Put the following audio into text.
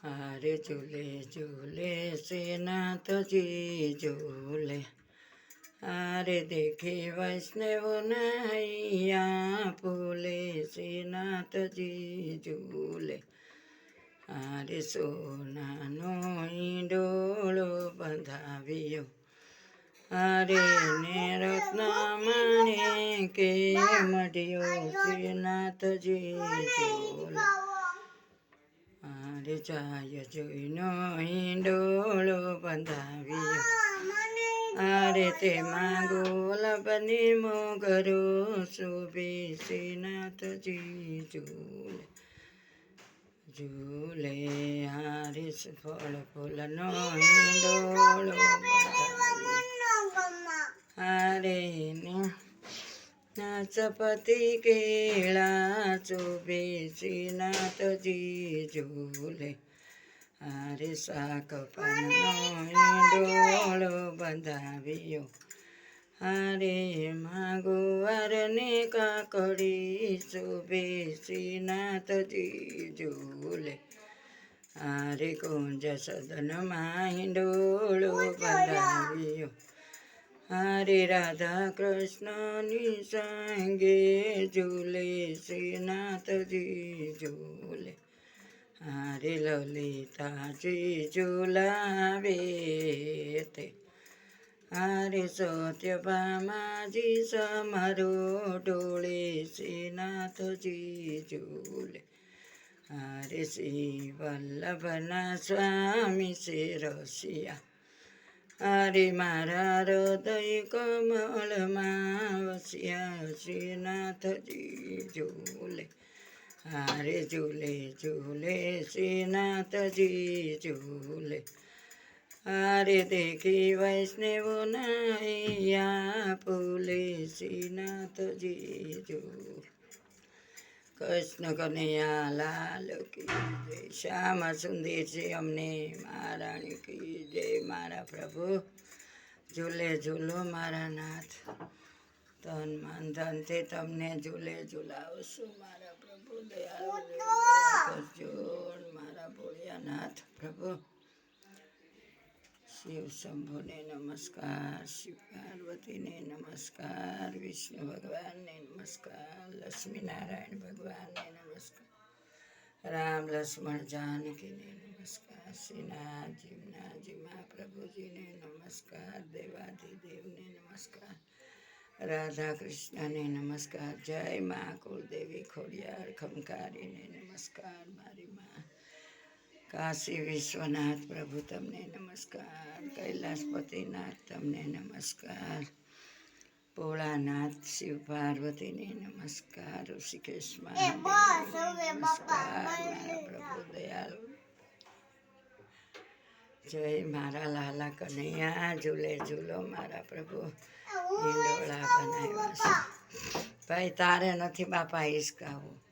હારે ઝૂલે ઝૂલે શ્રીનાથજી ઝૂલે હારે દેખે વૈષ્ણવ નૈયા ફૂલે શ્રીનાથજી ઝૂલે હારે સોનાનો ઈંડોળો બંધાવ્યો હારે ને રત્ન કે મઢ્યો શ્રીનાથજી ઝૂલે હારે જાય જોઈનો હિંડોળો બંધાવ્યો હારે તેમાં ગોલાબની મોગરો શોભે શ્રીનાથજી ઝૂલે ઝૂલે હારે ફળ ફૂલનો હિંડોળો હારે ને નાચપતિ કેળા શોભે શ્રીનાથજી ઝૂલે હારે શાક પાનનો ઈંડોળો બંધાવ્યો હારે ગુવારને કાકડી શોભે શ્રીનાથજી ઝૂલે હારે કુંજ સદનમાં હિંડોળો બંધાવ્યો હારે રાધા કૃષ્ણની સંગે ઝૂલે શ્રીનાથજી ઝૂલે હારે લલિતાજી ઝૂલાવે તે હારે સત્યભામાજી સમરો ડોળે શ્રીનાથજી ઝૂલે હારે શ્રી વલ્લભના સ્વામી શિરસિયા હારે મારા હૃદય કમળમાં વસ્યા શ્રીનાથજી ઝૂલે હારે ઝૂલે ઝૂલે શ્રીનાથજી ઝૂલે હારે દેખી વૈષ્ણવ નૈયા ફૂલે શ્રીનાથજી ઝૂલે કૃષ્ણ કનૈયા લાલ કી જય શ્યામ સુંદરજી અમને મહારાણી કી જય મારા પ્રભુ ઝૂલે ઝૂલો મારા નાથ તન મન ધનથી તમને ઝૂલે ઝૂલાવશું મારા પ્રભુ દયાળુ કરજો મારા ભોળિયાનાથ પ્રભુ શિવ શંભુને નમસ્કાર શિવ પાર્વતીને નમસ્કાર વિષ્ણુ ભગવાનને નમસ્કાર લક્ષ્મીનારાયણ ભગવાનને નમસ્કાર રામ લક્ષ્મણ જાનકીને નમસ્કાર શ્રીનાથજી મહાપ્રભુજીને નમસ્કાર દેવાધિદેવને નમસ્કાર રાધા કૃષ્ણને નમસ્કાર જય મા કુળદેવી ખોડિયાર ખમકારીને નમસ્કાર મારી મા કાશી વિશ્વનાથ પ્રભુ તમને નમસ્કાર કૈલાસપતિનાથ તમને નમસ્કાર ભોળાનાથ શિવ પાર્વતીને નમસ્કાર ઋષિકેશ મહાદેવ નમસ્કાર મારા પ્રભુ દયાળુ જય મારા લાલા કનૈયા ઝૂલે ઝૂલો મારા પ્રભુ હિંડોળા બનાવ્યા છે ભાઈ તારે નથી બાપા હિસકાવું